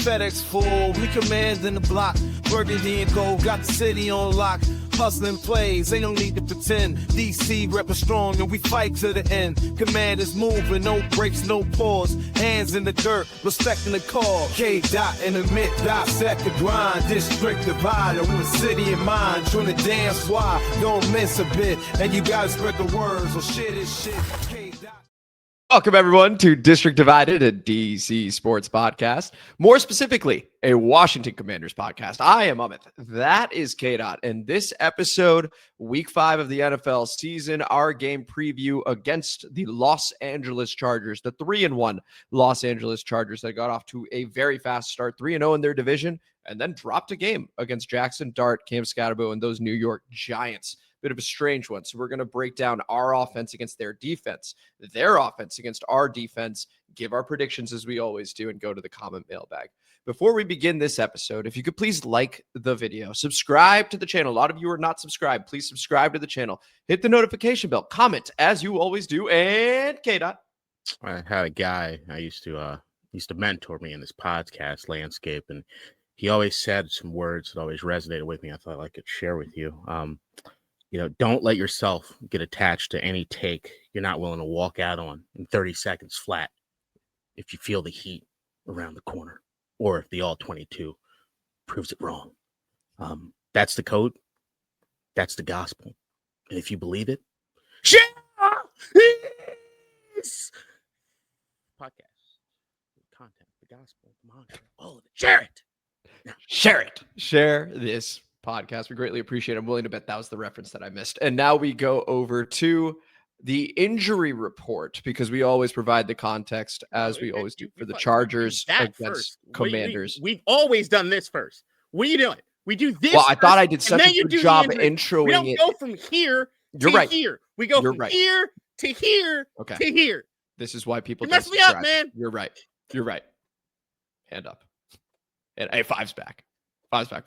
FedEx full, we commanding the block. Burgundy and gold, got the city on lock. Hustling plays, ain't no need to pretend. DC reppin' strong and we fight to the end. Command is moving, no breaks, no pause. Hands in the dirt, respecting the call. K-Dot in the mid, dissect the grind. District divided with a city in mind. Trying to dance why, don't miss a bit. And you gotta spread the words, or shit is shit. K-Dot. Welcome, everyone, to District Divided, a DC sports podcast. More specifically, a Washington Commanders podcast. I am Amit. That is K-Dot. And this episode, week 5 of the NFL season, our game preview against the Los Angeles Chargers, the 3-1 Los Angeles Chargers that got off to a very fast start, 3-0 in their division, and then dropped a game against Jackson Dart, Cam Scatterbo, and those New York Giants. Bit of a strange one. So we're going to break down our offense against their defense, their offense against our defense, give our predictions as we always do, and go to the comment mailbag. Before we begin this episode, if you could please like the video, subscribe to the channel. A lot of you are not subscribed. Please subscribe to the channel. Hit the notification bell. Comment as you always do. And K-Dot. I had a guy I used to mentor me in this podcast landscape, and he always said some words that always resonated with me. I thought I could share with you. Don't let yourself get attached to any take you're not willing to walk out on in 30 seconds flat if you feel the heat around the corner or if the all-22 proves it wrong. That's the code. That's the gospel. And if you believe it, share this podcast, the content, the gospel, the mantra, all of it. Share it. Share it. Share this podcast. We greatly appreciate it. I'm willing to bet that was the reference that I missed. And now we go over to the injury report, because we always provide the context as we always do for the Chargers against Commanders. We've always done this first. What are you doing? We do this. Well, I thought I did such a good job introing it. We don't go from here to here. We go from here to here to here. This is why people mess me up, man. You're right. Hand up. And hey, five's back.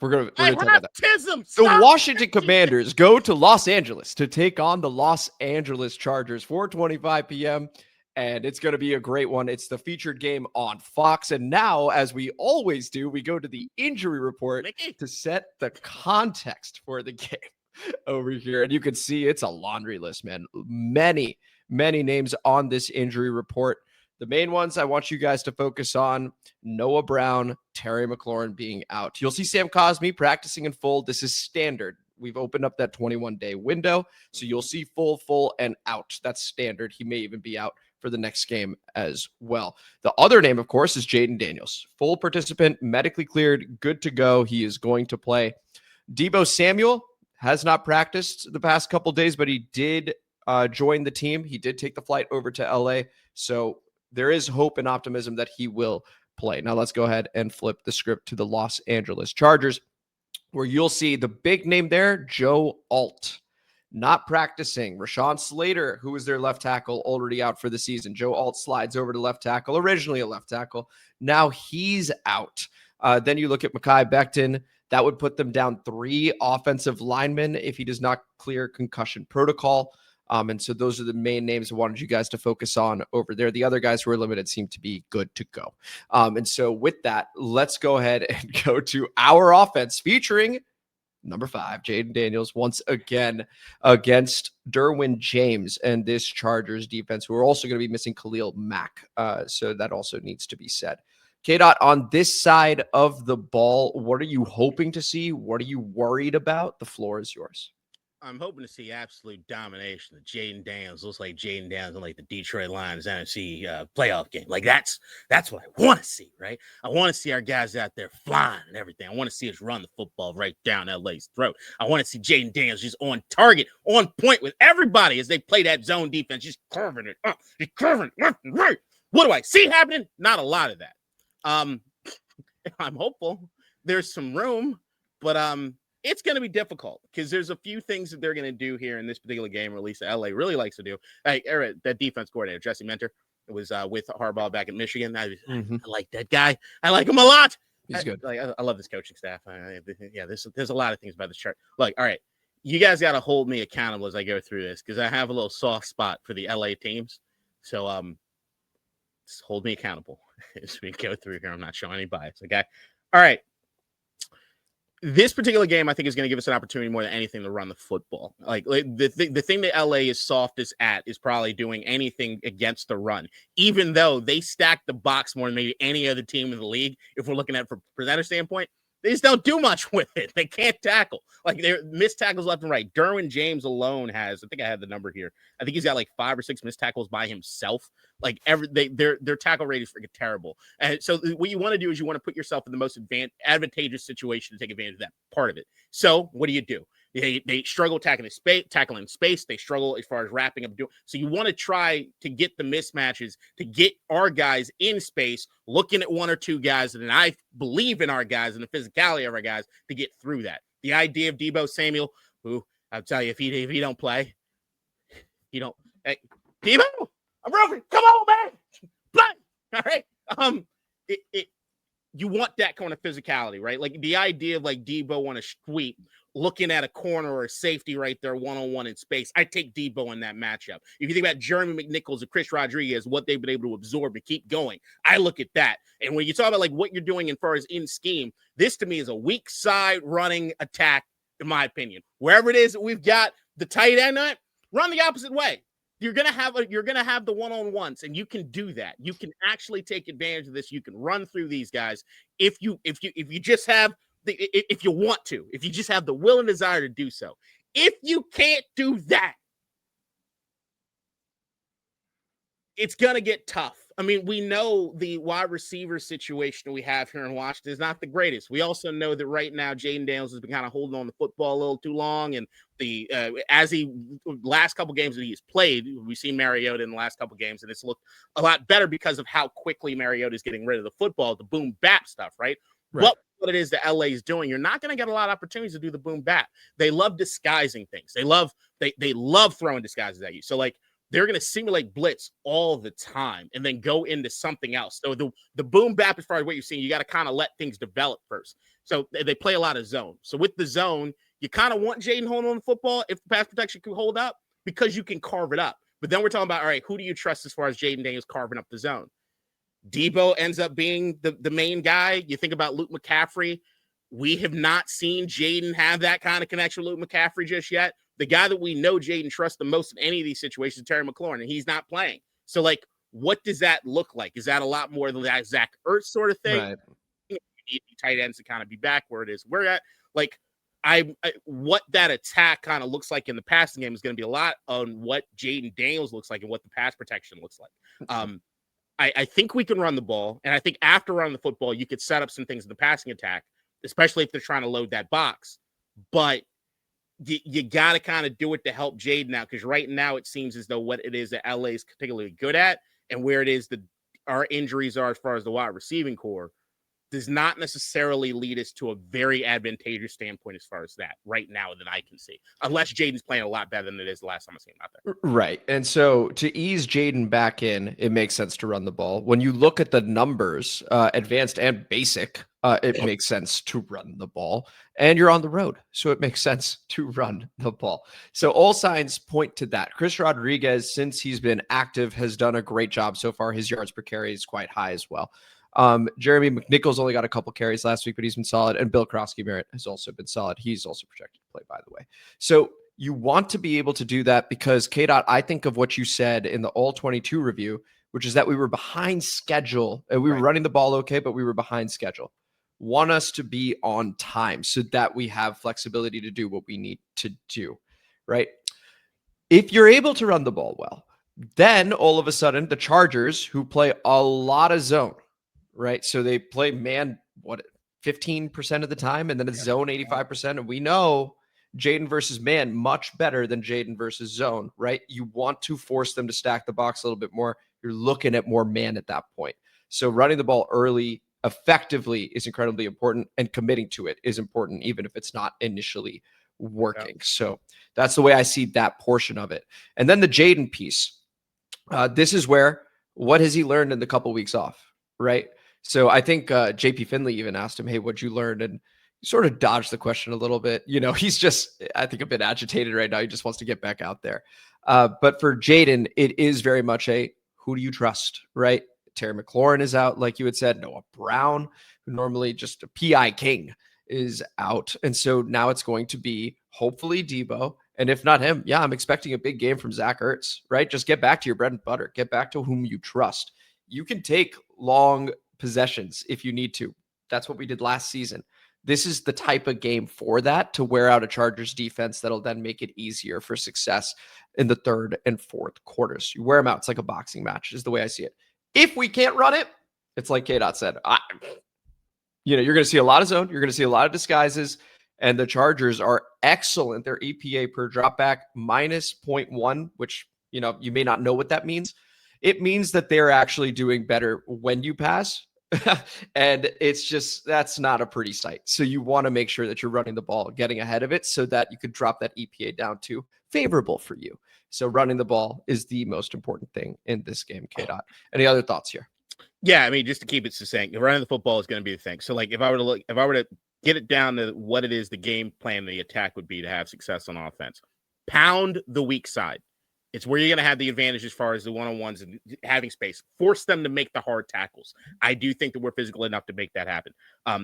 We're gonna talk about that. The Washington Commanders go to Los Angeles to take on the Los Angeles Chargers, 4:25 p.m. And it's going to be a great one. It's the featured game on Fox. And now, as we always do, we go to the injury report to set the context for the game over here. And you can see it's a laundry list, man. Many names on this injury report. The main ones I want you guys to focus on: Noah Brown, Terry McLaurin being out. You'll see Sam Cosmi practicing in full. This is standard. We've opened up that 21-day window, so you'll see full, and out. That's standard. He may even be out for the next game as well. The other name, of course, is Jayden Daniels. Full participant, medically cleared, good to go. He is going to play. Deebo Samuel has not practiced the past couple days, but he did join the team. He did take the flight over to LA, so there is hope and optimism that he will play. Now let's go ahead and flip the script to the Los Angeles Chargers, where you'll see the big name there, Joe Alt, not practicing. Rashawn Slater, who was their left tackle, already out for the season. Joe Alt slides over to left tackle, originally a left tackle. Now he's out. Then you look at Mekhi Becton. That would put them down 3 offensive linemen if he does not clear concussion protocol. And so those are the main names I wanted you guys to focus on over there. The other guys who are limited seem to be good to go. And so with that, let's go ahead and go to our offense featuring number 5, Jayden Daniels, once again against Derwin James and this Chargers defense, who are also going to be missing Khalil Mack. So that also needs to be said. K-Dot, on this side of the ball, what are you hoping to see? What are you worried about? The floor is yours. I'm hoping to see absolute domination of Jayden Daniels. Looks like Jayden Daniels in like the Detroit Lions NFC playoff game. Like that's what I want to see, right? I want to see our guys out there flying and everything. I want to see us run the football right down LA's throat. I want to see Jayden Daniels just on target, on point with everybody as they play that zone defense, just curving it up, just curving left and right. What do I see happening? Not a lot of that. I'm hopeful there's some room, but it's going to be difficult because there's a few things that they're going to do here in this particular game, or at least LA really likes to do. Hey, that defense coordinator, Jesse Mentor, was with Harbaugh back in Michigan. I like that guy. I like him a lot. He's good. I love this coaching staff. There's a lot of things about this chart. Look, all right, you guys got to hold me accountable as I go through this because I have a little soft spot for the LA teams. So Just hold me accountable as we go through here. I'm not showing any bias. Okay. All right. This particular game, I think, is going to give us an opportunity more than anything to run the football. Like the thing that LA is softest at is probably doing anything against the run, even though they stack the box more than maybe any other team in the league. If we're looking at it from a percentage standpoint, they just don't do much with it. They can't tackle. Like, they're missed tackles left and right. Derwin James alone has, I think I have the number here. I think he's got like 5 or 6 missed tackles by himself. Like, their tackle rate is freaking terrible. And so what you want to do is you want to put yourself in the most advantageous situation to take advantage of that part of it. So what do? They struggle tackling space. They struggle as far as wrapping up. So you want to try to get the mismatches, to get our guys in space, looking at 1 or 2 guys. And I believe in our guys and the physicality of our guys to get through that. The idea of Deebo Samuel, who I'll tell you, if he don't play, you don't. Hey, Deebo, I'm broken. Come on, man. Play. All right. You want that kind of physicality, right? Like the idea of like Deebo on a sweep, looking at a corner or a safety right there, one-on-one in space. I take Deebo in that matchup. If you think about Jeremy McNichols and Chris Rodriguez, what they've been able to absorb and keep going, I look at that. And when you talk about like what you're doing as far as in scheme, this to me is a weak side running attack, in my opinion. Wherever it is that we've got the tight end on, run the opposite way. You're gonna have the one-on-ones, and you can do that. You can actually take advantage of this. You can run through these guys if you just have if you want to, if you just have the will and desire to do so. If you can't do that, it's gonna get tough. I mean, we know the wide receiver situation we have here in Washington is not the greatest. We also know that right now Jayden Daniels has been kind of holding on the football a little too long, and the last couple games that he's played, we've seen Mariota in the last couple games, and it's looked a lot better because of how quickly Mariota is getting rid of the football, the boom bap stuff, right? What it is that LA is doing, you're not going to get a lot of opportunities to do the boom bap. They love disguising things. They love throwing disguises at you. So like, they're going to simulate blitz all the time and then go into something else. So the boom bap, as far as what you're seeing, you got to kind of let things develop first. So they play a lot of zone. So with the zone, you kind of want Jayden holding on the football if the pass protection can hold up, because you can carve it up. But then we're talking about, all right, who do you trust as far as Jayden Daniels carving up the zone? Deebo ends up being the main guy. You think about Luke McCaffrey. We have not seen Jayden have that kind of connection with Luke McCaffrey just yet. The guy that we know Jayden trusts the most in any of these situations is Terry McLaurin, and he's not playing. So, like, what does that look like? Is that a lot more than that Zach Ertz sort of thing? Right. You need tight ends to kind of be back where it is. We're at, like, what that attack kind of looks like in the passing game is going to be a lot on what Jayden Daniels looks like and what the pass protection looks like. I think we can run the ball, and I think after running the football, you could set up some things in the passing attack, especially if they're trying to load that box. But you got to kind of do it to help Jayden now, because right now it seems as though what it is that LA is particularly good at and where it is that our injuries are as far as the wide receiving core does not necessarily lead us to a very advantageous standpoint as far as that right now that I can see, unless Jayden's playing a lot better than it is the last time I seen him out there. Right. And so to ease Jayden back in, it makes sense to run the ball. When you look at the numbers, advanced and basic, it makes sense to run the ball, and you're on the road. So it makes sense to run the ball. So all signs point to that. Chris Rodriguez, since he's been active, has done a great job so far. His yards per carry is quite high as well. Jeremy McNichols only got a couple carries last week, but he's been solid. And Bill Croskey-Merritt has also been solid. He's also projected to play, by the way. So you want to be able to do that because, K-Dot, I think of what you said in the All-22 review, which is that we were behind schedule and we were running the ball okay, but we were behind schedule. Want us to be on time so that we have flexibility to do what we need to do, right? If you're able to run the ball well, then all of a sudden the Chargers, who play a lot of zone, right? So they play man, 15% of the time, and then it's zone 85%. And we know Jayden versus man much better than Jayden versus zone, right? You want to force them to stack the box a little bit more. You're looking at more man at that point. So running the ball early effectively is incredibly important, and committing to it is important, even if it's not initially working. Yeah. So that's the way I see that portion of it. And then the Jayden piece. This is where, what has he learned in the couple weeks off, right? So I think JP Finley even asked him, hey, what'd you learn? And he sort of dodged the question a little bit. You know, he's just, I think, a bit agitated right now. He just wants to get back out there. But for Jayden, it is very much a, who do you trust, right? Terry McLaurin is out, like you had said. Noah Brown, who normally just a PI king, is out. And so now it's going to be hopefully Debo. And if not him, I'm expecting a big game from Zach Ertz, right? Just get back to your bread and butter. Get back to whom you trust. You can take long possessions if you need to. That's what we did last season. This is the type of game for that, to wear out a Chargers defense that'll then make it easier for success in the third and fourth quarters. You wear them out. It's like a boxing match is the way I see it. If we can't run it, it's like K-Dot said, you're going to see a lot of zone. You're going to see a lot of disguises, and the Chargers are excellent. Their EPA per dropback minus 0.1, which, you may not know what that means. It means that they're actually doing better when you pass. And it's just, that's not a pretty sight. So you want to make sure that you're running the ball, getting ahead of it so that you could drop that EPA down to favorable for you. So running the ball is the most important thing in this game. K-Dot. Any other thoughts here? Yeah, I mean, just to keep it succinct, running the football is going to be the thing. So, like, if I were to get it down to what it is, the game plan, the attack would be to have success on offense. Pound the weak side. It's where you're going to have the advantage as far as the one-on-ones and having space. Force them to make the hard tackles. I do think that we're physical enough to make that happen.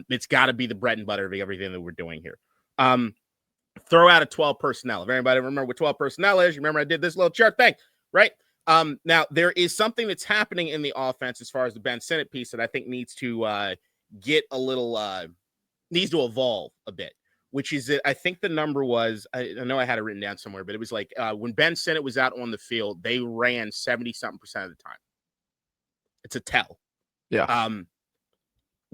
It's got to be the bread and butter of everything that we're doing here. Throw out a 12 personnel. If anybody remember what 12 personnel is, you remember I did this little chart thing, right? Now, there is something that's happening in the offense as far as the Ben Sinnott piece that I think needs to get a little needs to evolve a bit, which is that I think the number was, I know I had it written down somewhere, but it was like when Ben Sinnott was out on the field, they ran 70-something% of the time. It's a tell. Yeah.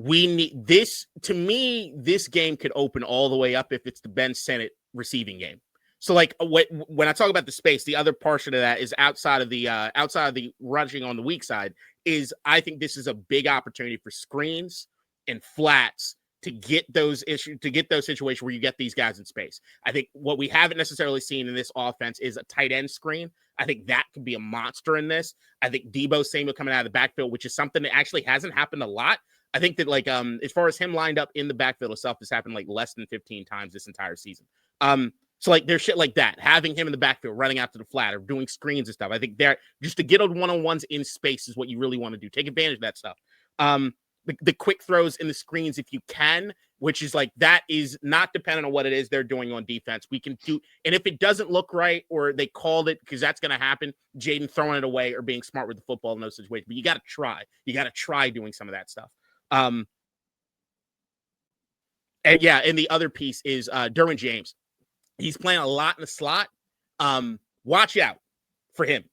We need this. To me, this game could open all the way up if it's the Ben Sinnott receiving game. So, like, when I talk about the space, the other portion of that is outside of the rushing on the weak side is I think this is a big opportunity for screens and flats to get those situations where you get these guys in space. I think what we haven't necessarily seen in this offense is a tight end screen. I think that could be a monster in this. I think Debo Samuel coming out of the backfield, which is something that actually hasn't happened a lot. I think that, like, as far as him lined up in the backfield itself, has happened like less than 15 times this entire season. So, like, there's shit like that. Having him in the backfield, running out to the flat, or doing screens and stuff. I think there, just to get on one-on-ones in space is what you really want to do. Take advantage of that stuff. The quick throws in the screens if you can, which is like, that is not dependent on what it is they're doing on defense. We can do, and if it doesn't look right or they called it, because that's going to happen, Jayden throwing it away or being smart with the football in those situations. But you got to try. You got to try doing some of that stuff. And the other piece is Derwin James. He's playing a lot in the slot. Watch out for him.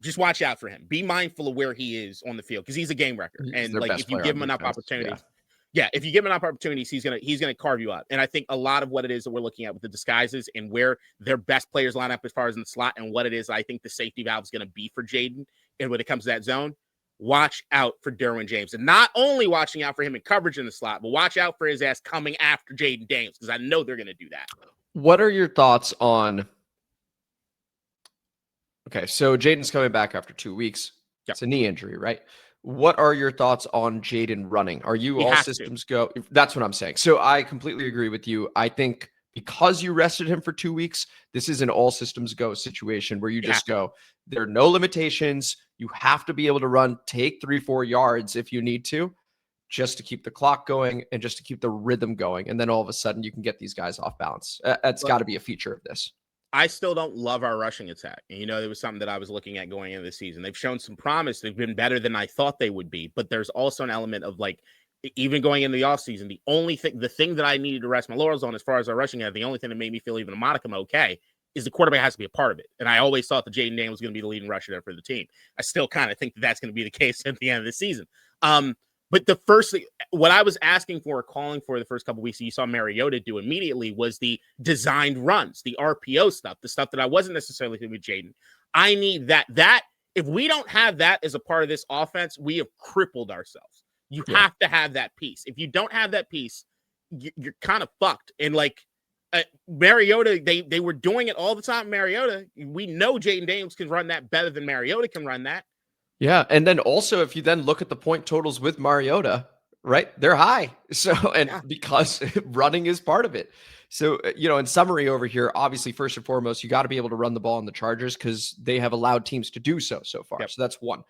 Just watch out for him. Be mindful of where he is on the field because he's a game wrecker. And like, if you give him enough opportunities, if you give him enough opportunities, he's gonna carve you up. And I think a lot of what it is that we're looking at with the disguises and where their best players line up as far as in the slot and what it is I think the safety valve is going to be for Jayden. And when it comes to that zone, watch out for Derwin James. And not only watching out for him in coverage in the slot, but watch out for his ass coming after Jayden Daniels because I know they're going to do that. What are your thoughts on... Okay, so Jayden's coming back after 2 weeks. Yep. It's a knee injury, right? What are your thoughts on Jayden running? Are you all systems go? That's what I'm saying. So I completely agree with you. I think because you rested him for 2 weeks, this is an all systems go situation where you just go, there are no limitations. You have to be able to run, take 3-4 yards if you need to, just to keep the clock going and just to keep the rhythm going. And then all of a sudden you can get these guys off balance. That's got to be a feature of this. I still don't love our rushing attack. And, there was something that I was looking at going into the season. They've shown some promise. They've been better than I thought they would be. But there's also an element of, like, even going into the offseason, the thing that I needed to rest my laurels on as far as our rushing attack, the only thing that made me feel even a modicum okay is the quarterback has to be a part of it. And I always thought that Jayden Daniels was going to be the leading rusher there for the team. I still kind of think that that's going to be the case at the end of the season. But the first thing, what I was asking for or calling for the first couple of weeks that you saw Mariota do immediately was the designed runs, the RPO stuff, the stuff that I wasn't necessarily doing with Jayden. I need that. If we don't have that as a part of this offense, we have crippled ourselves. You have to have that piece. If you don't have that piece, you're kind of fucked. And like Mariota, they were doing it all the time. Mariota, we know Jayden Daniels can run that better than Mariota can run that. Yeah. And then also, if you then look at the point totals with Mariota, right, they're high. So, because running is part of it. So, in summary over here, obviously, first and foremost, you got to be able to run the ball on the Chargers because they have allowed teams to do so far. Yep. So that's one.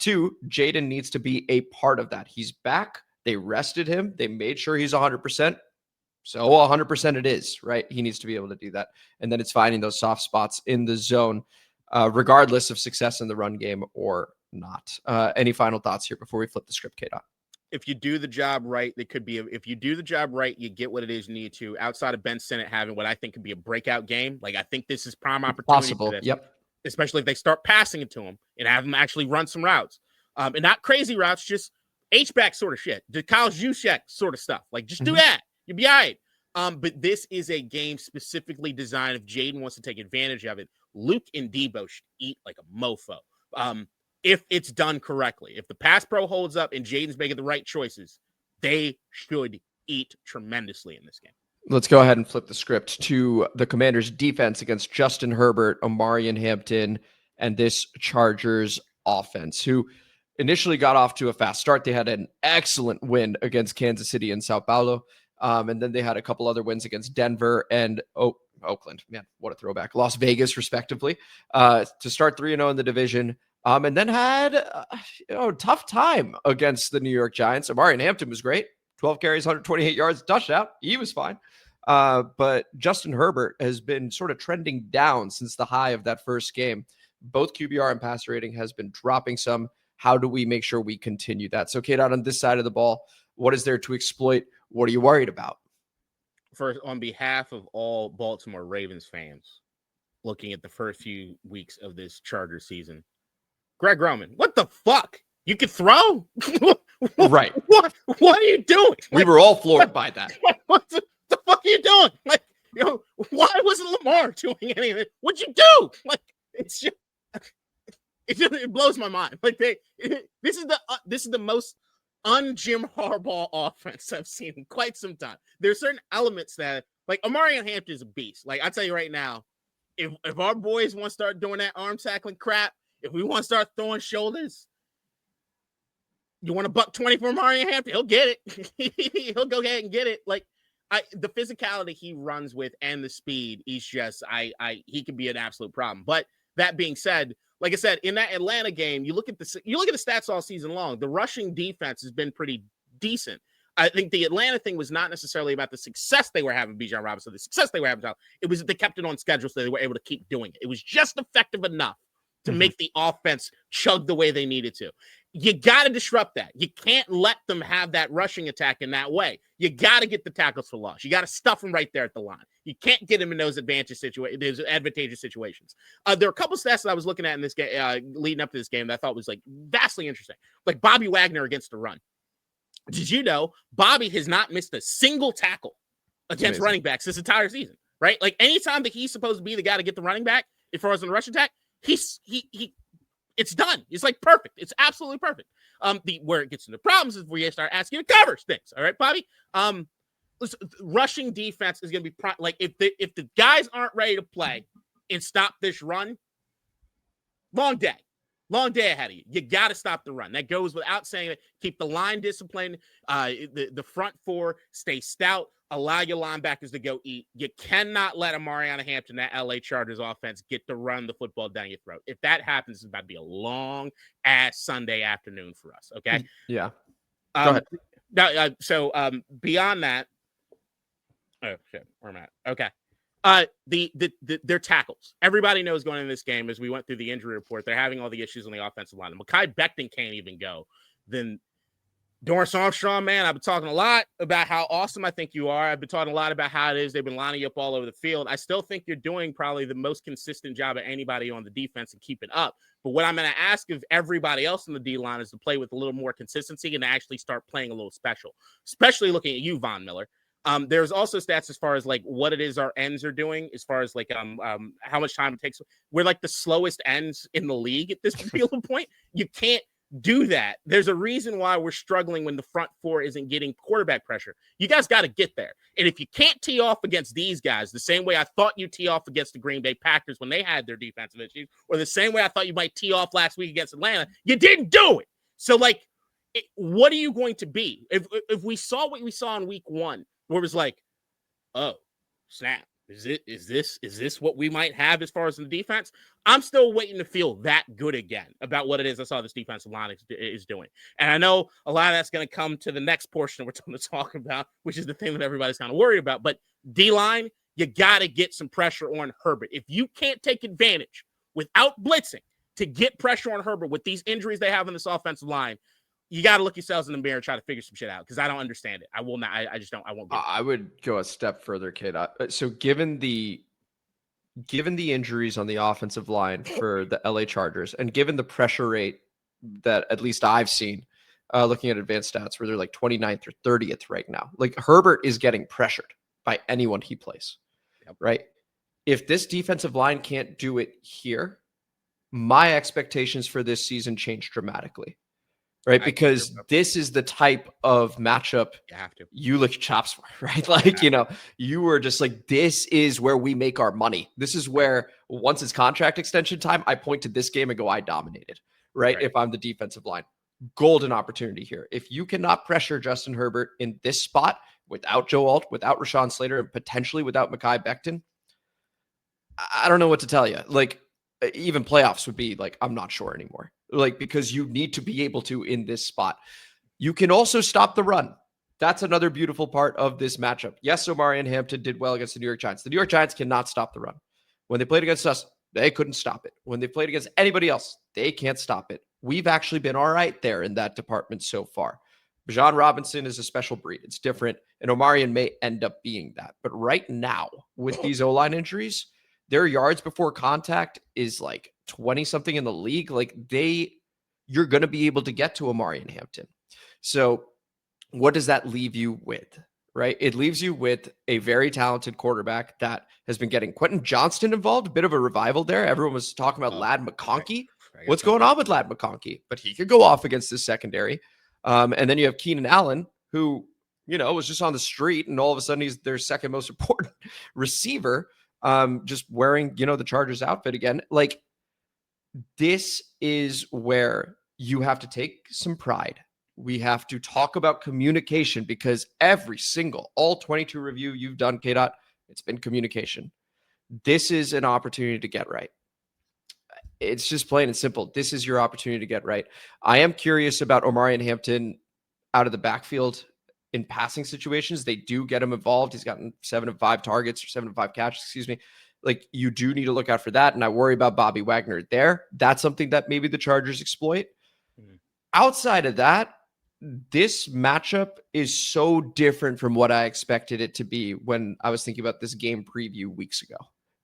2, Jayden needs to be a part of that. He's back. They rested him. They made sure he's 100%. So 100% it is, right? He needs to be able to do that. And then it's finding those soft spots in the zone, regardless of success in the run game or not. Any final thoughts here before we flip the script, K-Dot? If you do the job right, if you do the job right, you get what it is you need to. Outside of Ben Sinnott having what I think could be a breakout game, like I think this is prime opportunity Possible. for this. Yep. Especially if they start passing it to him and have him actually run some routes. And not crazy routes, just H-back sort of shit. The Kyle Juszczyk sort of stuff. Like, just do that. You'll be all right. But this is a game specifically designed if Jayden wants to take advantage of it. Luke and Debo should eat like a mofo. If it's done correctly. If the pass pro holds up and Jayden's making the right choices, they should eat tremendously in this game. Let's go ahead and flip the script to the Commanders' defense against Justin Herbert, Omarion Hampton, and this Chargers offense, who initially got off to a fast start. They had an excellent win against Kansas City and Sao Paulo. And then they had a couple other wins against Denver and Oakland. Man, what a throwback. Las Vegas, respectively, to start 3-0 in the division. And then had a tough time against the New York Giants. Omarion Hampton was great. 12 carries, 128 yards, touchdown. He was fine. But Justin Herbert has been sort of trending down since the high of that first game. Both QBR and passer rating has been dropping some. How do we make sure we continue that? So, Kate, out on this side of the ball, what is there to exploit? What are you worried about? First, on behalf of all Baltimore Ravens fans looking at the first few weeks of this Chargers season, Greg Roman, what the fuck? You could throw? Right. What are you doing? We were all floored by that. What the fuck are you doing? Like, why wasn't Lamar doing anything? What'd you do? Like, it blows my mind. Like, this is the most un-Jim Harbaugh offense I've seen in quite some time. There's certain elements that, like, Omarion Hampton is a beast. Like, I tell you right now, if our boys want to start doing that arm tackling crap, if we want to start throwing shoulders, you want a $120 for Omarion Hampton, he'll get it. He'll go ahead and get it. Like, the physicality he runs with and the speed, he's just, he can be an absolute problem. But that being said, like I said, in that Atlanta game, you look at the stats all season long. The rushing defense has been pretty decent. I think the Atlanta thing was not necessarily about the success they were having, Bijan Robinson, the success they were having. It was that they kept it on schedule, so they were able to keep doing it. It was just effective enough to make the offense chug the way they needed to. You got to disrupt that. You can't let them have that rushing attack in that way. You got to get the tackles for loss. You got to stuff them right there at the line. You can't get them in those advantageous situations. There are a couple stats that I was looking at in this game, leading up to this game, that I thought was like vastly interesting. Like Bobby Wagner against the run. Did you know Bobby has not missed a single tackle against running backs this entire season? Right? Like anytime that he's supposed to be the guy to get the running back, as far as in the rush attack, it's done. It's like perfect. It's absolutely perfect. Where it gets into problems is where you start asking to cover things. All right, Bobby. Rushing defense is going to be like if the guys aren't ready to play and stop this run, long day ahead of you. You got to stop the run. That goes without saying. Keep the line disciplined. The front four stay stout. Allow your linebackers to go eat. You cannot let Omarion Hampton, that LA Chargers offense, get to run the football down your throat. If that happens, it's about to be a long ass Sunday afternoon for us. Okay. Yeah. Go ahead. Beyond that, oh shit, where am I at? Okay. Their tackles. Everybody knows going into this game, as we went through the injury report, they're having all the issues on the offensive line. Mekhi Becton can't even go. Then Dorrance Armstrong, man, I've been talking a lot about how awesome I think you are. I've been talking a lot about how it is they've been lining you up all over the field. I still think you're doing probably the most consistent job of anybody on the defense and keep it up. But what I'm going to ask of everybody else in the D-line is to play with a little more consistency and to actually start playing a little special, especially looking at you, Von Miller. There's also stats as far as like what it is our ends are doing, as far as like how much time it takes. We're like the slowest ends in the league at this particular point. You can't do that. There's a reason why we're struggling when the front four isn't getting quarterback pressure. You guys got to get there. And if you can't tee off against these guys the same way I thought you tee off against the Green Bay Packers when they had their defensive issues, or the same way I thought you might tee off last week against Atlanta, you didn't do it. So like, what are you going to be? If we saw what we saw in week one, where it was like, oh, snap. Is this what we might have as far as the defense? I'm still waiting to feel that good again about what it is I saw this defensive line is doing. And I know a lot of that's going to come to the next portion we're going to talk about, which is the thing that everybody's kind of worried about. But D-line, you got to get some pressure on Herbert. If you can't take advantage without blitzing to get pressure on Herbert with these injuries they have in this offensive line, you got to look yourselves in the mirror and try to figure some shit out, because I don't understand it. I will not. I just don't. I won't. I would go a step further, kid. So given the injuries on the offensive line for the LA Chargers, and given the pressure rate that at least I've seen, looking at advanced stats, where they're like 29th or 30th right now, like Herbert is getting pressured by anyone he plays, right? If this defensive line can't do it here, my expectations for this season change dramatically. Right, because this is the type of matchup you lick chops for, right? Like, you were just like, this is where we make our money. This is where, once it's contract extension time, I point to this game and go, I dominated, right? If I'm the defensive line. Golden opportunity here. If you cannot pressure Justin Herbert in this spot without Joe Alt, without Rashawn Slater, and potentially without Mekhi Becton, I don't know what to tell you. Like, even playoffs would be like, I'm not sure anymore. Like, because you need to be able to in this spot. You can also stop the run. That's another beautiful part of this matchup. Yes, Omarion Hampton did well against the New York Giants. The New York Giants cannot stop the run. When they played against us, they couldn't stop it. When they played against anybody else, they can't stop it. We've actually been all right there in that department so far. Bijan Robinson is a special breed. It's different, and Omarion may end up being that. But right now, with these O-line injuries, their yards before contact is like 20-something in the league. Like, you're going to be able to get to Omarion Hampton. So what does that leave you with, right? It leaves you with a very talented quarterback that has been getting Quentin Johnston involved, a bit of a revival there. Everyone was talking about Ladd McConkey. What's going on with Ladd McConkey? But he could go off against this secondary. And then you have Keenan Allen, who, was just on the street, and all of a sudden he's their second most important receiver. Just wearing, the Chargers outfit again. Like, this is where you have to take some pride. We have to talk about communication, because all 22 review you've done, K-Dot, it's been communication. This is an opportunity to get right. It's just plain and simple. This is your opportunity to get right. I am curious about Omarion Hampton out of the backfield. In passing situations, they do get him involved. He's gotten 7 of 5 targets, or 7 of 5 catches, excuse me. Like, you do need to look out for that. And I worry about Bobby Wagner there. That's something that maybe the Chargers exploit. Outside of that, this matchup is so different from what I expected it to be when I was thinking about this game preview weeks ago,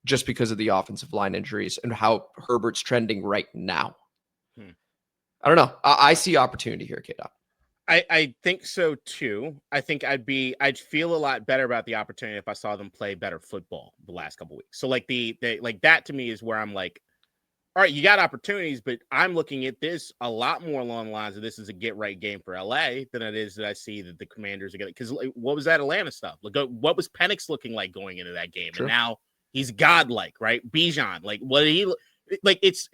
just because of the offensive line injuries and how Herbert's trending right now. I don't know. I see opportunity here, K-Dot. I think so too. I think I'd feel a lot better about the opportunity if I saw them play better football the last couple of weeks. So like like that to me is where I'm like, all right, you got opportunities, but I'm looking at this a lot more along the lines of this is a get right game for LA than it is that I see that the Commanders are going to, because what was that Atlanta stuff? Look, what was Penix looking like going into that game? True. And now he's godlike, right? Bijan, like what did he like? It's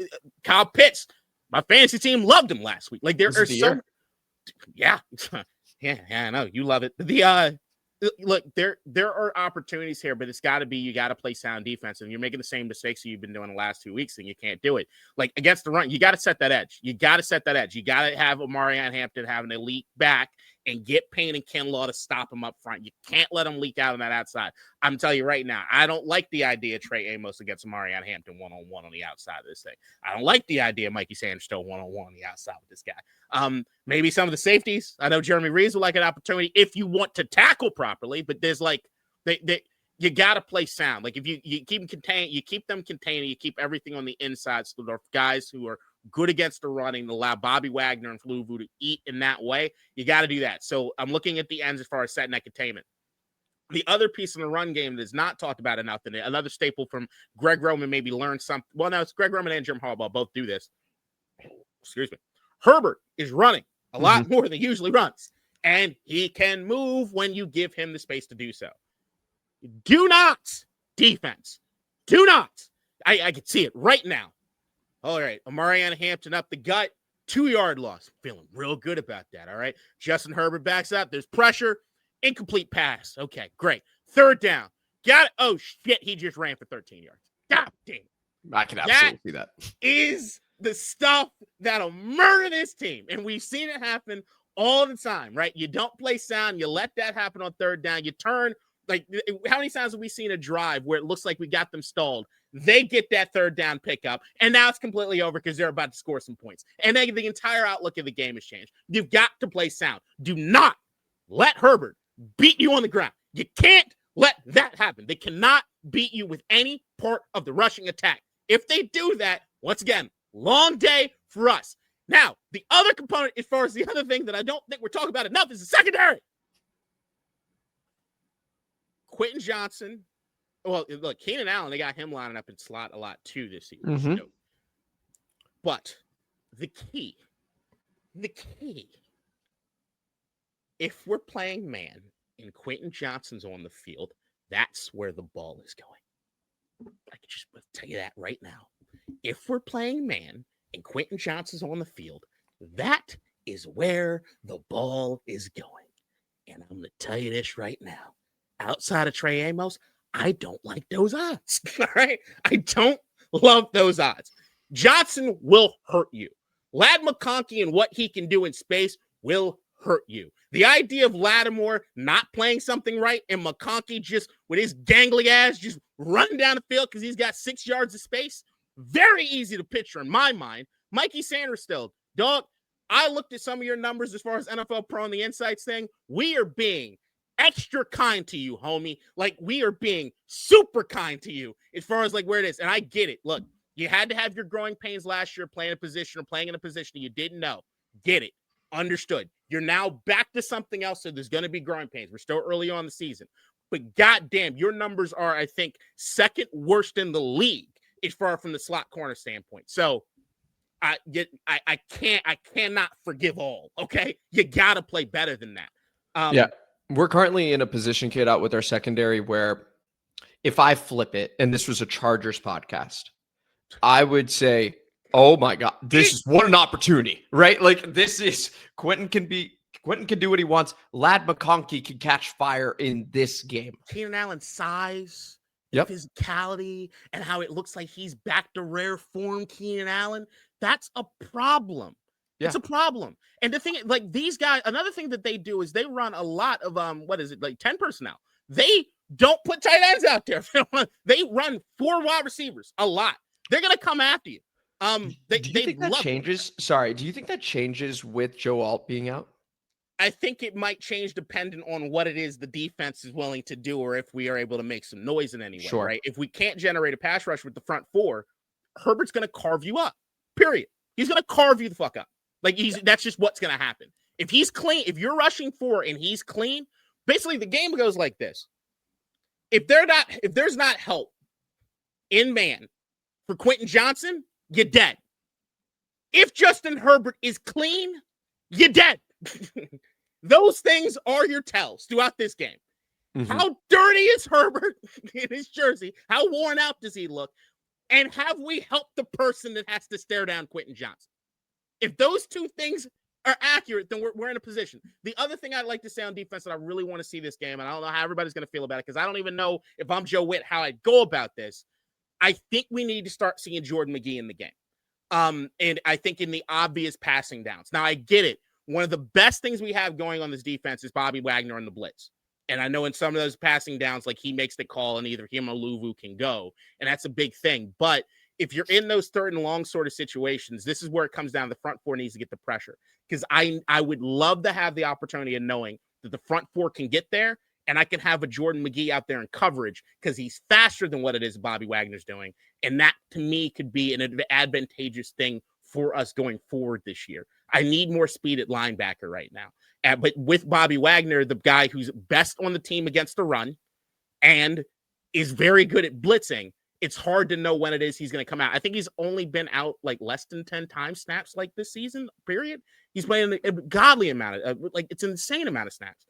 Kyle Pitts. My fantasy team loved him last week. Like there are some. Yeah, I know you love it. Look, there are opportunities here, but it's got to be you got to play sound defense, and you're making the same mistakes that you've been doing the last 2 weeks, and you can't do it. Like against the run, you got to set that edge. You got to have Omarion Hampton have an elite back and get Payne and Kinlaw to stop him up front. You can't let him leak out on that outside. I'm telling you right now, I don't like the idea of Trey Amos against Omarion Hampton one-on-one on the outside of this thing. I don't like the idea of Mikey Sanders still one-on-one on the outside with this guy. Maybe some of the safeties. I know Jeremy Reeves would like an opportunity if you want to tackle properly, but there's like you got to play sound. Like if you keep them contained, you keep everything on the inside. So there are guys who are good against the running, to allow Bobby Wagner and Fluvu to eat in that way. You got to do that. So I'm looking at the ends as far as setting that containment. The other piece in the run game that is not talked about enough, and another staple from Greg Roman, maybe learn something. Well, no, it's Greg Roman and Jim Harbaugh both do this. Excuse me. Herbert is running a lot more than he usually runs, and he can move when you give him the space to do so. Do not, defense. Do not. I can see it right now. All right, Omarion Hampton up the gut, 2-yard loss. Feeling real good about that, all right? Justin Herbert backs up. There's pressure. Incomplete pass. Okay, great. 3rd down. got it. Oh, shit. He just ran for 13 yards. God damn. I can absolutely see that. Is the stuff that'll murder this team. And we've seen it happen all the time, right? You don't play sound. You let that happen on third down. You turn. Like, how many times have we seen a drive where it looks like we got them stalled? They get that third down pickup, and now it's completely over because they're about to score some points. And then the entire outlook of the game has changed. You've got to play sound. Do not let Herbert beat you on the ground. You can't let that happen. They cannot beat you with any part of the rushing attack. If they do that, once again, long day for us. Now, the other component, as far as the other thing that I don't think we're talking about enough, is the secondary. Quentin Johnston. Well, look, Keenan Allen, they got him lining up in slot a lot too this year. Mm-hmm. But the key, if we're playing man and Quentin Johnston's on the field, that's where the ball is going. I can just tell you that right now. If we're playing man and Quentin Johnston's on the field, that is where the ball is going. And I'm going to tell you this right now. Outside of Trey Amos, I don't like those odds. All right. I don't love those odds. Johnson will hurt you. Lad McConkey and what he can do in space will hurt you. The idea of Lattimore not playing something right and McConkey just with his gangly ass just running down the field because he's got 6 yards of space, very easy to picture in my mind. Mikey Sanders still, dog, I looked at some of your numbers as far as NFL Pro and the Insights thing. We are being extra kind to you, homie. Like, we are being super kind to you as far as like where it is. And I get it. Look, you had to have your growing pains last year playing a position or playing in a position you didn't know. Get it. Understood. You're now back to something else, so there's going to be growing pains. We're still early on in the season. But goddamn, your numbers are, I think, second worst in the league as far from the slot corner standpoint. So I cannot forgive all, okay? You got to play better than that. Yeah. We're currently in a position, kid, out with our secondary where if I flip it, and this was a Chargers podcast, I would say, oh my God, this is what an opportunity, right? Like, this is Quentin can do what he wants. Lad McConkey can catch fire in this game. Keenan Allen's size, yep, physicality, and how it looks like he's back to rare form Keenan Allen, that's a problem. Yeah. It's a problem. And the thing, like, these guys, another thing that they do is they run a lot of, 10 personnel. They don't put tight ends out there. They run 4 wide receivers a lot. They're going to come after you. Do you think that changes? Sorry. Do you think that changes with Joe Alt being out? I think it might change depending on what it is the defense is willing to do, or if we are able to make some noise in any way, right? If we can't generate a pass rush with the front 4, Herbert's going to carve you up, period. He's going to carve you the fuck up. Like, that's just what's going to happen. If he's clean, if you're rushing 4 and he's clean, basically the game goes like this. If there's not help in man for Quentin Johnston, you're dead. If Justin Herbert is clean, you're dead. Those things are your tells throughout this game. Mm-hmm. How dirty is Herbert in his jersey? How worn out does he look? And have we helped the person that has to stare down Quentin Johnston? If those two things are accurate, then we're in a position. The other thing I'd like to say on defense that I really want to see this game, and I don't know how everybody's going to feel about it because I don't even know if I'm Joe Witt how I'd go about this. I think we need to start seeing Jordan McGee in the game. And I think in the obvious passing downs. Now, I get it. One of the best things we have going on this defense is Bobby Wagner on the blitz. And I know in some of those passing downs, like, he makes the call and either him or Luvu can go. And that's a big thing. But if you're in those third and long sort of situations, this is where it comes down. The front 4 needs to get the pressure. Because I would love to have the opportunity of knowing that the front 4 can get there. And I can have a Jordan McGee out there in coverage because he's faster than what it is Bobby Wagner's doing. And that, to me, could be an advantageous thing for us going forward this year. I need more speed at linebacker right now. But with Bobby Wagner, the guy who's best on the team against the run and is very good at blitzing, it's hard to know when it is he's going to come out. I think he's only been out like less than 10 times snaps like this season, period. He's playing a godly amount of, it's an insane amount of snaps.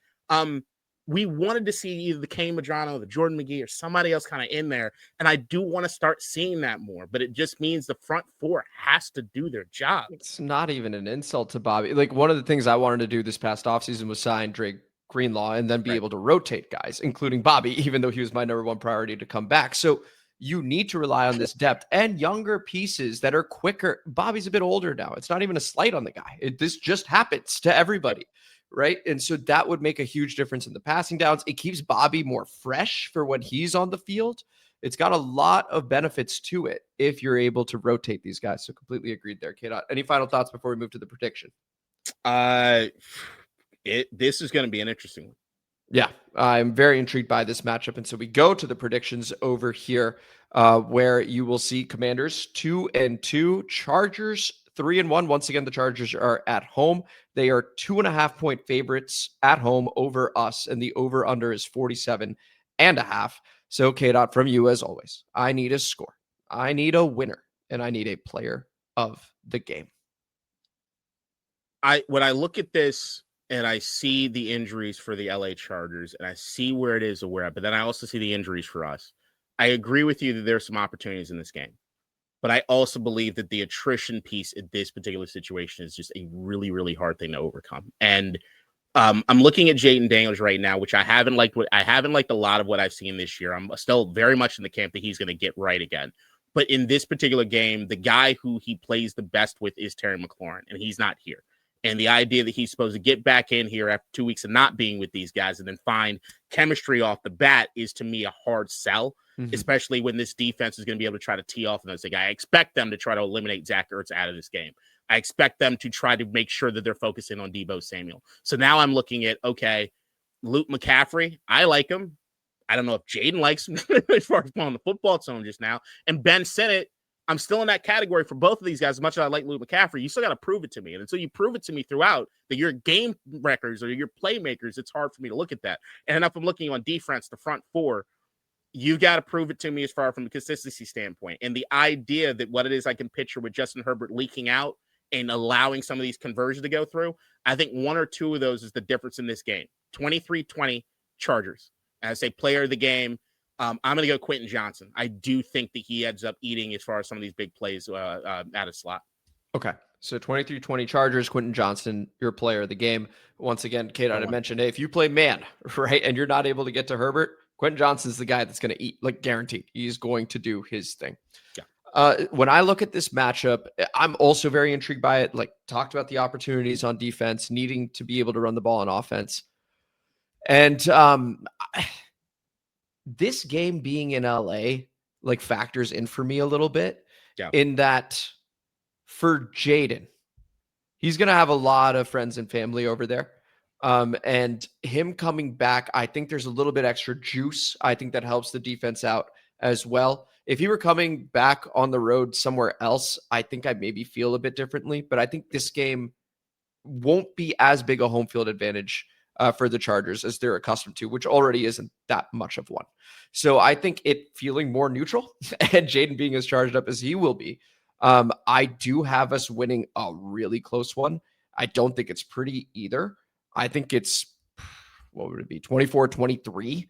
We wanted to see either the Kane Madrano, the Jordan McGee, or somebody else kind of in there. And I do want to start seeing that more, but it just means the front 4 has to do their job. It's not even an insult to Bobby. Like, one of the things I wanted to do this past offseason was sign Drake Greenlaw and then be able to rotate guys, including Bobby, even though he was my number one priority to come back. So you need to rely on this depth and younger pieces that are quicker. Bobby's a bit older now. It's not even a slight on the guy. This just happens to everybody, right? And so that would make a huge difference in the passing downs. It keeps Bobby more fresh for when he's on the field. It's got a lot of benefits to it if you're able to rotate these guys. So completely agreed there, K-Dot. Any final thoughts before we move to the prediction? This is going to be an interesting one. Yeah, I'm very intrigued by this matchup. And so we go to the predictions over here, where you will see Commanders 2-2, Chargers 3-1. Once again, the Chargers are at home. They are 2.5-point favorites at home over us, and the over-under is 47.5. So, K-Dot, from you as always, I need a score. I need a winner, and I need a player of the game. When I look at this and I see the injuries for the LA Chargers and I see where it is that we're at, but then I also see the injuries for us. I agree with you that there's some opportunities in this game, but I also believe that the attrition piece in this particular situation is just a really, really hard thing to overcome. And I'm looking at Jayden Daniels right now, which I haven't liked a lot of what I've seen this year. I'm still very much in the camp that he's going to get right again. But in this particular game, the guy who he plays the best with is Terry McLaurin, and he's not here. And the idea that he's supposed to get back in here after 2 weeks of not being with these guys and then find chemistry off the bat is, to me, a hard sell, especially when this defense is going to be able to try to tee off. And I expect them to try to eliminate Zach Ertz out of this game. I expect them to try to make sure that they're focusing on Deebo Samuel. So now I'm looking at, okay, Luke McCaffrey, I like him. I don't know if Jayden likes him as far as on the football zone just now. And Ben Sinnott, I'm still in that category for both of these guys. As much as I like Luke McCaffrey, you still got to prove it to me. And until you prove it to me throughout that you're game records or your playmakers, it's hard for me to look at that. And if I'm looking on defense, the front four, you got to prove it to me as far from the consistency standpoint. And the idea that what it is I can picture with Justin Herbert leaking out and allowing some of these conversions to go through, I think one or two of those is the difference in this game. 23-20 Chargers. As a player of the game, I'm going to go Quentin Johnston. I do think that he ends up eating as far as some of these big plays out of slot. Okay. So 23-20 Chargers, Quentin Johnston, your player of the game. Once again, Kate, I mentioned, hey, if you play man, right, and you're not able to get to Herbert, Quentin Johnston's the guy that's going to eat, like guaranteed. He's going to do his thing. Yeah. When I look at this matchup, I'm also very intrigued by it. Like, talked about the opportunities on defense, needing to be able to run the ball on offense. And this game being in LA, like, factors in for me a little bit. Yeah. In that, for Jayden, he's going to have a lot of friends and family over there. And him coming back, I think there's a little bit extra juice. I think that helps the defense out as well. If he were coming back on the road somewhere else, I think I'd maybe feel a bit differently. But I think this game won't be as big a home field advantage for the Chargers as they're accustomed to, which already isn't that much of one. So I think it feeling more neutral and Jayden being as charged up as he will be, I do have us winning a really close one. I don't think it's pretty either. I think it's, what would it be, 24-23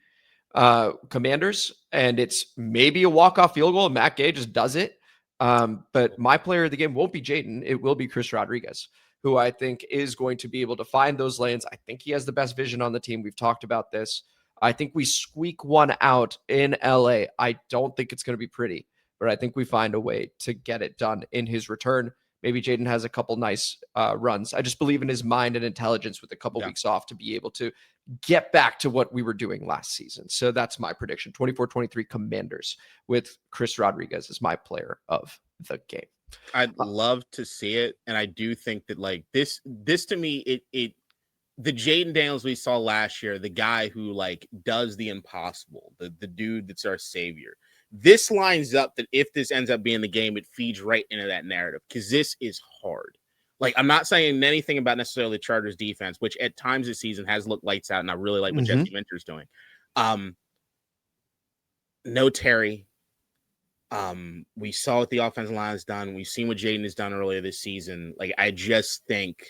Commanders, and it's maybe a walk-off field goal, and Matt Gay just does it. But my player of the game won't be Jayden. It will be Chris Rodriguez, who I think is going to be able to find those lanes. I think he has the best vision on the team. We've talked about this. I think we squeak one out in LA. I don't think it's going to be pretty, but I think we find a way to get it done in his return. Maybe Jayden has a couple nice runs. I just believe in his mind and intelligence with a couple weeks off to be able to get back to what we were doing last season. So that's my prediction. 24-23 Commanders with Chris Rodriguez as my player of the game. I'd love to see it. And I do think that, like, this to me, the Jayden Daniels we saw last year, the guy who, like, does the impossible, the dude that's our savior. This lines up that if this ends up being the game, it feeds right into that narrative, because this is hard. Like, I'm not saying anything about necessarily Chargers defense, which at times this season has looked lights out, and I really like what Jesse Minter's doing. No Terry. We saw what the offensive line has done. We've seen what Jayden has done earlier this season. Like, I just think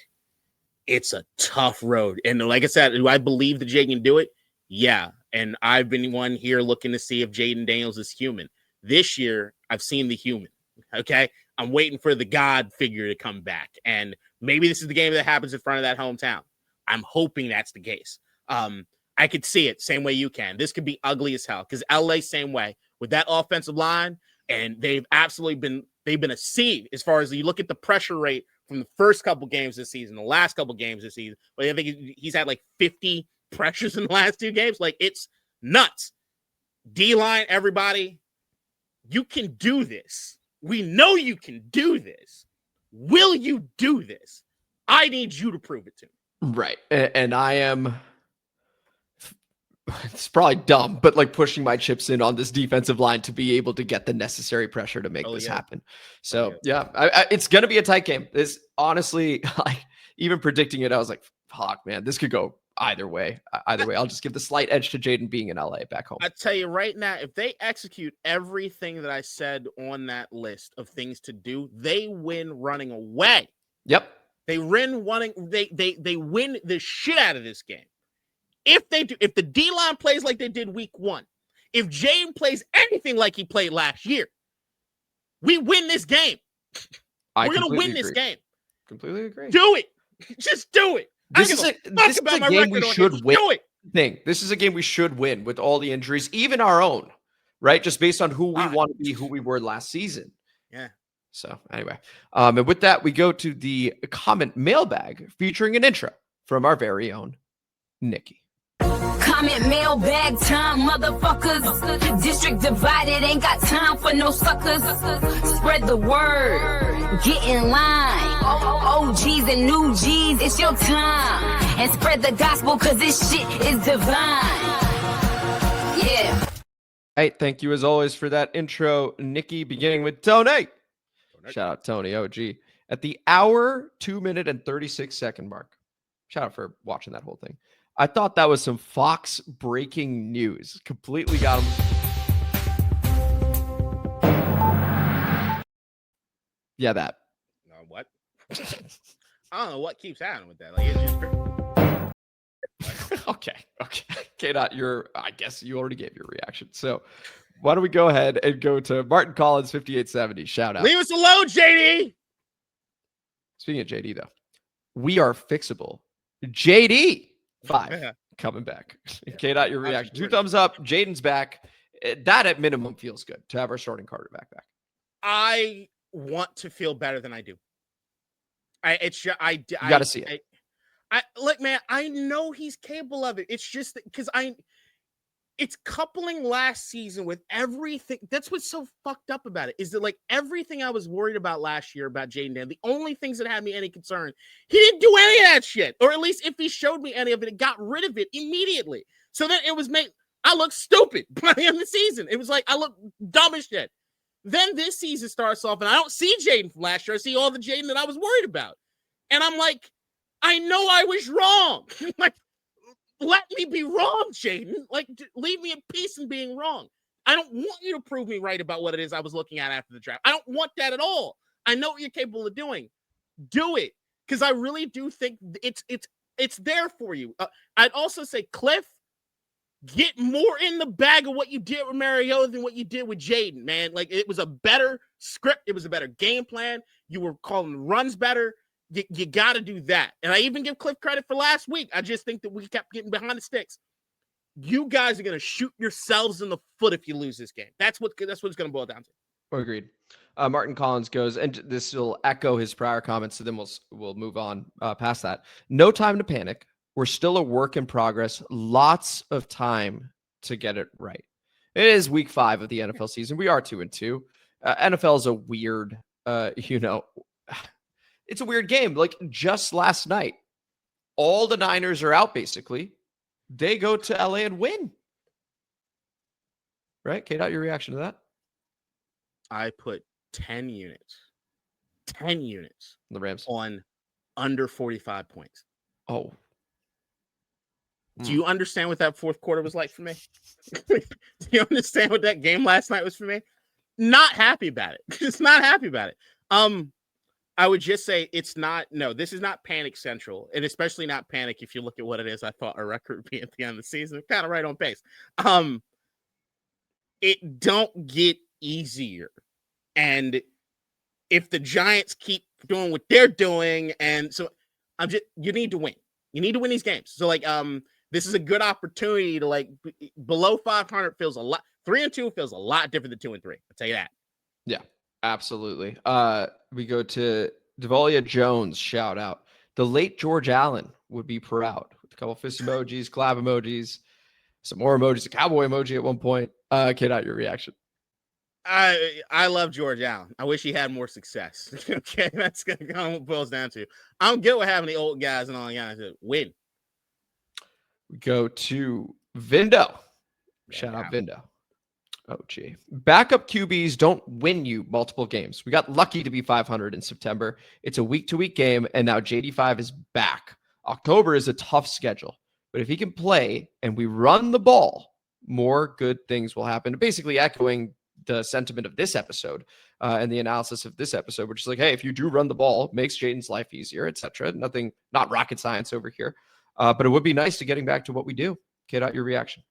it's a tough road. And like I said, do I believe that Jayden can do it? Yeah. And I've been one here looking to see if Jayden Daniels is human. This year, I've seen the human. Okay. I'm waiting for the God figure to come back. And maybe this is the game that happens in front of that hometown. I'm hoping that's the case. I could see it same way you can. This could be ugly as hell because LA same way with that offensive line, and they've been a seed as far as you look at the pressure rate from the first couple games this season, the last couple games this season. But I think he's had like 50 pressures in the last 2 games. Like, it's nuts. D-line, everybody, you can do this. We know you can do this. Will you do this? I need you to prove it to me. Right. And I am, it's probably dumb, but like pushing my chips in on this defensive line to be able to get the necessary pressure to make this happen. So it's going to be a tight game. This honestly, like, even predicting it, I was like, fuck, man, this could go either way. I'll just give the slight edge to Jayden being in LA back home. I tell you right now, if they execute everything that I said on that list of things to do, they win running away. Yep. They win running. They win the shit out of this game. If they do, if the D-line plays like they did week 1, if Jayden plays anything like he played last year, we win this game. We're going to win this game. Completely agree. Do it. Just do it. This is a game we should win. This is a game we should win with all the injuries, even our own, right? Just based on who we want to be, who we were last season. Yeah. So anyway, and with that, we go to the comment mailbag featuring an intro from our very own Nikki. Comment mailbag time, motherfuckers. District divided, ain't got time for no suckers. Spread the word, get in line. OGs and new G's, it's your time. And spread the gospel, cause this shit is divine. Yeah. Hey, thank you as always for that intro, Nikki, beginning with Tony. Shout out Tony, OG. At the hour, 2 minute, and 36-second mark. Shout out for watching that whole thing. I thought that was some Fox breaking news. Completely got him. Yeah, that. No, what? I don't know what keeps happening with that. Like, it's just... Okay. K-Dot, I guess you already gave your reaction. So why don't we go ahead and go to Martin Collins, 5870. Shout out. Leave us alone, JD. Speaking of JD, though, we are fixable. JD 5 coming back. K-Dot, your reaction. 2 thumbs up. Jayden's back. That at minimum feels good to have our starting quarterback back. I want to feel better than I do. You got to see it. Look, man, I know he's capable of it. It's just because it's coupling last season with everything. That's what's so fucked up about it, is that like everything I was worried about last year about Jayden Daniels, the only things that had me any concern, he didn't do any of that shit. Or at least if he showed me any of it, it got rid of it immediately. So then it was I look stupid by the end of the season. It was like, I look dumb as shit. Then this season starts off and I don't see Jayden from last year. I see all the Jayden that I was worried about. And I'm like, I know I was wrong. Like, let me be wrong, Jayden. Like, leave me in peace in being wrong. I don't want you to prove me right about what it is I was looking at after the draft. I don't want that at all. I know what you're capable of doing. Do it, because I really do think it's there for you. I'd also say, Cliff, get more in the bag of what you did with Mariota than what you did with Jayden, man. Like, it was a better script. It was a better game plan. You were calling runs better. You got to do that. And I even give Cliff credit for last week. I just think that we kept getting behind the sticks. You guys are going to shoot yourselves in the foot if you lose this game. That's what it's going to boil down to. Agreed. Martin Collins goes, and this will echo his prior comments, so then we'll move on past that. No time to panic. We're still a work in progress. Lots of time to get it right. It is week 5 of the NFL season. We are 2-2. NFL is a weird, it's a weird game. Like, just last night, all the Niners are out, basically. They go to LA and win. Right? K-Dot, your reaction to that? I put 10 units The Rams on under 45 points. Oh. Do you understand what that fourth quarter was like for me? Do you understand what that game last night was for me? Not happy about it. Just not happy about it. I would just say this is not panic central, and especially not panic if you look at what it is I thought our record would be at the end of the season. Kind of right on pace. It don't get easier. And if the Giants keep doing what they're doing, and so you need to win. You need to win these games. So like This is a good opportunity to like below 500 feels a lot. 3-2 feels a lot different than 2-3. I'll tell you that. Yeah, absolutely. We go to Devalia Jones. Shout out. The late George Allen would be proud with a couple fist emojis, clap emojis, some more emojis, a cowboy emoji at one point. K-Dot, your reaction. I love George Allen. I wish he had more success. Okay, that's kind of what it boils down to. I'm good with having the old guys and all the guys that win. We go to Vindo. Shout out Vindo. Oh, gee. Backup QBs don't win you multiple games. We got lucky to be 500 in September. It's a week-to-week game, and now JD5 is back. October is a tough schedule, but if he can play and we run the ball, more good things will happen. Basically echoing the sentiment of this episode and the analysis of this episode, which is like, hey, if you do run the ball, it makes Jayden's life easier, etc. Nothing, not rocket science over here. But it would be nice to getting back to what we do. K-Dot, your reaction.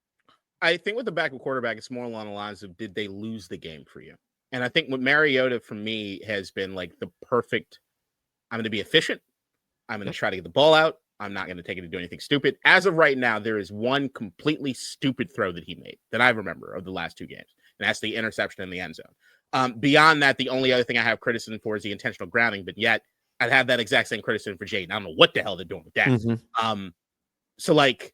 I think with the backup quarterback, it's more along the lines of, did they lose the game for you? And I think with Mariota, for me, has been like the perfect, I'm going to be efficient. I'm going to try to get the ball out. I'm not going to take it to do anything stupid. As of right now, there is one completely stupid throw that he made that I remember of the last two games. And that's the interception in the end zone. Beyond that, the only other thing I have criticism for is the intentional grounding, but yet I'd have that exact same criticism for Jayden. I don't know what the hell they're doing with that. Mm-hmm. So like,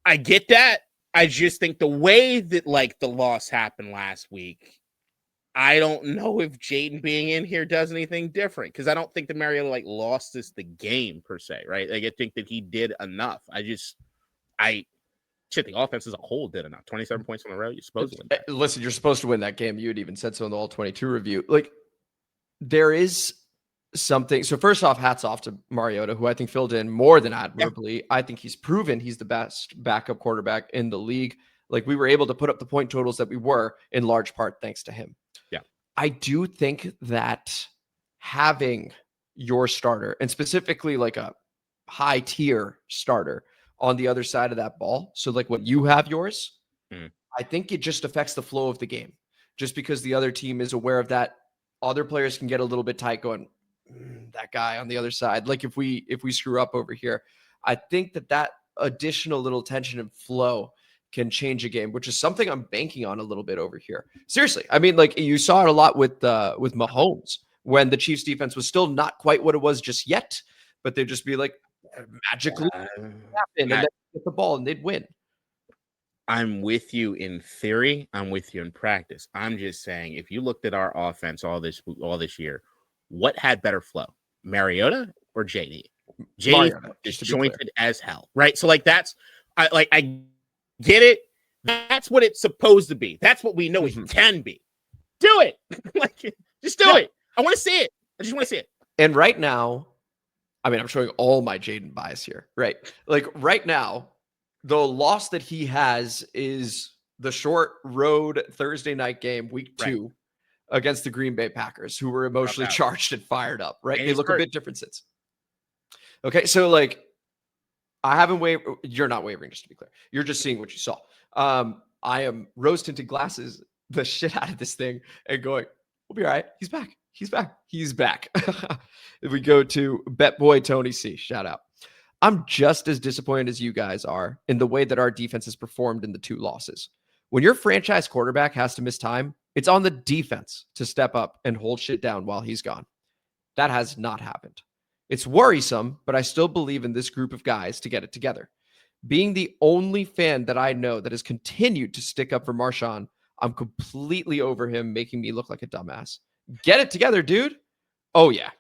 I get that. I just think the way that like the loss happened last week, I don't know if Jayden being in here does anything different, because I don't think that Mariota like lost us the game per se, right? Like I think that he did enough. The offense as a whole did enough. 27 points on the road. You're supposed to win that. Listen, you're supposed to win that game. You had even said so in the All 22 review. Like, there is something. So first off, hats off to Mariota, who I think filled in more than admirably. Yeah. I think he's proven he's the best backup quarterback in the league. Like, we were able to put up the point totals that we were in large part thanks to him. Yeah. I do think that having your starter, and specifically like a high tier starter on the other side of that ball, so like when you have yours, I think it just affects the flow of the game. Just because the other team is aware of that, other players can get a little bit tight going, that guy on the other side. Like if we screw up over here, I think that additional little tension and flow can change a game, which is something I'm banking on a little bit over here. Seriously. I mean, like you saw it a lot with Mahomes when the Chiefs defense was still not quite what it was just yet, but they'd just be like magically happen and then get the ball and they'd win. I'm with you in theory. I'm with you in practice. I'm just saying, if you looked at our offense all this year, what had better flow, Mariota or JD? JD is jointed as hell, right? So like I get it. That's what it's supposed to be. That's what we know it can be. Do it. Like, just do it. I want to see it. I just want to see it. And right now, I mean, I'm showing all my Jayden bias here, right? Like right now, the loss that he has is the short road Thursday night game, week 2, against the Green Bay Packers, who were emotionally charged and fired up, right? And they look a bit different since. Okay, so like, I haven't wavered. You're not wavering, just to be clear. You're just seeing what you saw. I am rose-tinted glasses the shit out of this thing and going, we'll be all right. He's back. He's back. He's back. If we go to Bet Boy Tony C, shout out. I'm just as disappointed as you guys are in the way that our defense has performed in the 2 losses. When your franchise quarterback has to miss time, it's on the defense to step up and hold shit down while he's gone. That has not happened. It's worrisome, but I still believe in this group of guys to get it together. Being the only fan that I know that has continued to stick up for Marshawn, I'm completely over him making me look like a dumbass. Get it together, dude. Oh, yeah.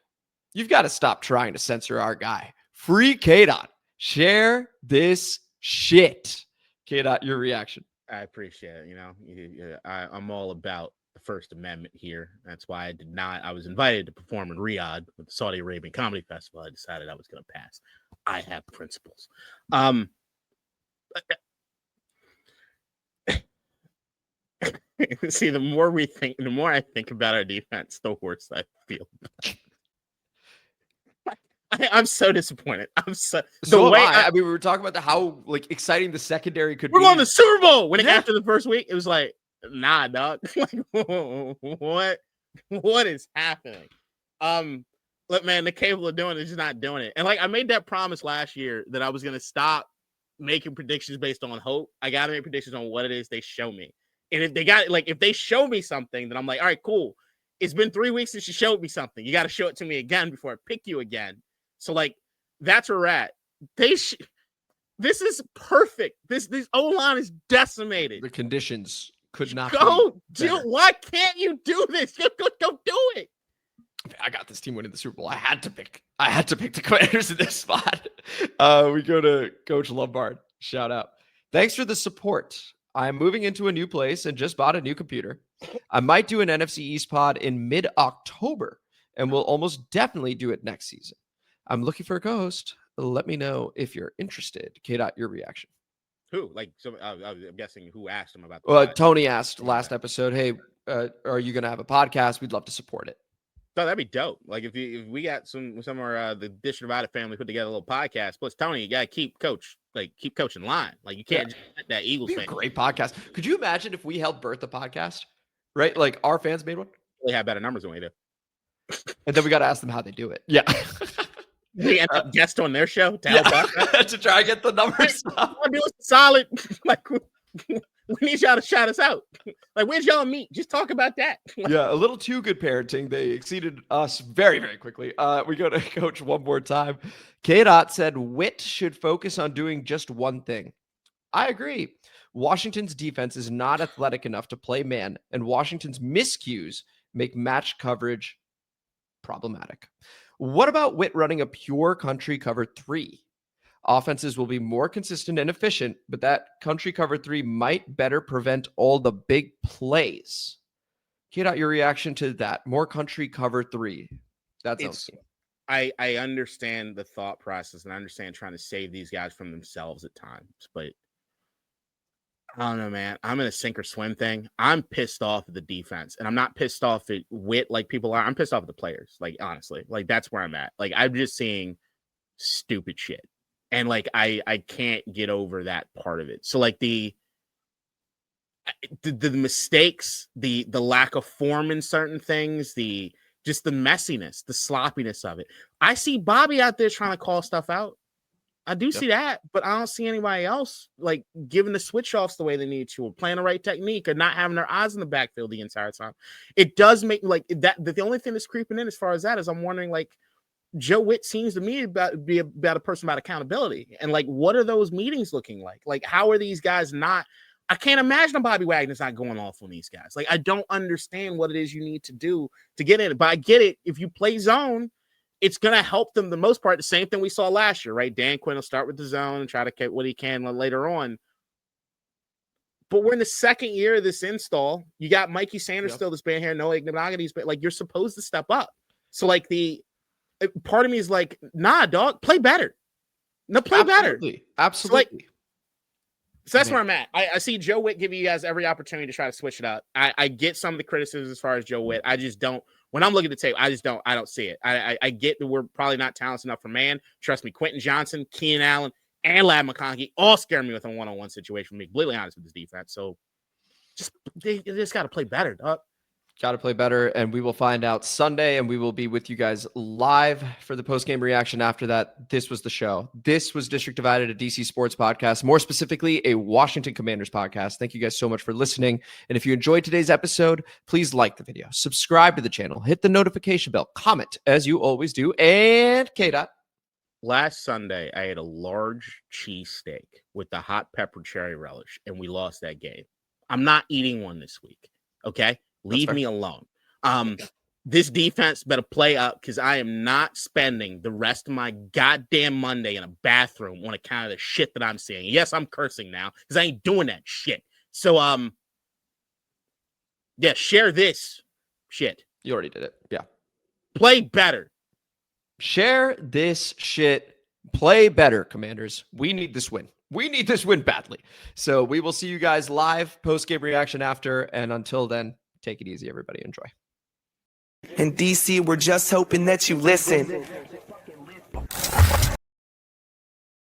You've got to stop trying to censor our guy. Free K-Dot. Share this shit. K-Dot, your reaction. I appreciate it. You know, I'm all about the First Amendment here. That's why I was invited to perform in Riyadh with the Saudi Arabian Comedy Festival. I decided I was going to pass. I have principles. See, the more I think about our defense, the worse I feel. I'm so disappointed. I mean, we were talking about how like exciting the secondary could be. We're going to the Super Bowl. After the first week, it was like, nah, dog. Like, what is happening? Look, man, the capable of doing it is just not doing it. And like I made that promise last year that I was gonna stop making predictions based on hope. I gotta make predictions on what it is they show me. And if they got like if they show me something, then I'm like, all right, cool. It's been 3 weeks since you showed me something. You got to show it to me again before I pick you again. So like that's where we're at. This is perfect. This O-line is decimated. The conditions could not go do. Why can't you do this? Go do it. I got this team winning the Super Bowl. I had to pick the Commanders in this spot. We go to Coach Lombard. Shout out. Thanks for the support. I'm moving into a new place and just bought a new computer. I might do an NFC East pod in mid-October, and we'll almost definitely do it next season. I'm looking for a co-host. Let me know if you're interested. K-Dot, your reaction. Who? Like, so I'm guessing who asked him about that? Tony asked last episode, hey, are you going to have a podcast? We'd love to support it. No, that'd be dope. Like if we got some of our the Dish Divided family put together a little podcast. Plus Tony, you gotta keep coaching line. Like you can't just let that Eagles fan. Great podcast. Could you imagine if we helped birth the podcast? Right? Like our fans made one. They have better numbers than we do. And then we got to ask them how they do it. Yeah. We end up guest on their show to help us to try and get the numbers. Do solid. Like we need y'all to shout us out. Like where'd y'all meet? Just talk about that. Yeah, a little too good parenting. They exceeded us very, very quickly. We go to Coach one more time. K-Dot said Witt should focus on doing just one thing. I agree. Washington's defense is not athletic enough to play man, and Washington's miscues make match coverage problematic. What about Witt running a pure country cover 3? Offenses will be more consistent and efficient, but that country cover 3 might better prevent all the big plays. Get out your reaction to that. More country cover 3. That's I understand the thought process, and I understand trying to save these guys from themselves at times, but I don't know, man. I'm in a sink or swim thing. I'm pissed off at the defense, and I'm not pissed off at Witt like people are. I'm pissed off at the players. Like, honestly, like that's where I'm at. Like, I'm just seeing stupid shit. And like, I can't get over that part of it. So like the mistakes, the lack of form in certain things, just the messiness, the sloppiness of it. I see Bobby out there trying to call stuff out. I do see that, but I don't see anybody else like giving the switch offs the way they need to, or playing the right technique, or not having their eyes in the backfield the entire time. It does make like that. The only thing that's creeping in as far as that is I'm wondering, like, Joe Witt seems to me be about a person about accountability, and like, what are those meetings looking like? Like, how are these guys not? I can't imagine a Bobby Wagner's not going off on these guys. Like, I don't understand what it is you need to do to get in it, but I get it. If you play zone, it's going to help them the most part. The same thing we saw last year, right? Dan Quinn will start with the zone and try to get what he can later on. But we're in the second year of this install. You got Mikey Sanders still that's been here. No Ignagani's, but like, you're supposed to step up. So like part of me is like, nah, dog, play better. No, play better. Absolutely. So that's where I'm at. I see Joe Witt giving you guys every opportunity to try to switch it up. I get some of the criticisms as far as Joe Witt. I just don't. When I'm looking at the tape, I don't see it. I get that we're probably not talented enough for man. Trust me, Quentin Johnston, Keenan Allen, and Ladd McConkey all scare me with a one-on-one situation. To be completely honest with this defense. So they just got to play better, dog. Got to play better, and we will find out Sunday, and we will be with you guys live for the post-game reaction after that. This was the show. This was District Divided, a DC sports podcast, more specifically, a Washington Commanders podcast. Thank you guys so much for listening, and if you enjoyed today's episode, please like the video, subscribe to the channel, hit the notification bell, comment, as you always do, and K-Dot. Last Sunday, I ate a large cheesesteak with the hot pepper cherry relish, and we lost that game. I'm not eating one this week, okay? Leave me alone. This defense better play up, because I am not spending the rest of my goddamn Monday in a bathroom on account of the shit that I'm seeing. Yes, I'm cursing now because I ain't doing that shit. So, yeah, share this shit. You already did it. Yeah. Play better. Share this shit. Play better, Commanders. We need this win. We need this win badly. So we will see you guys live, post-game reaction after, and until then, take it easy, everybody. Enjoy. In DC, we're just hoping that you listen.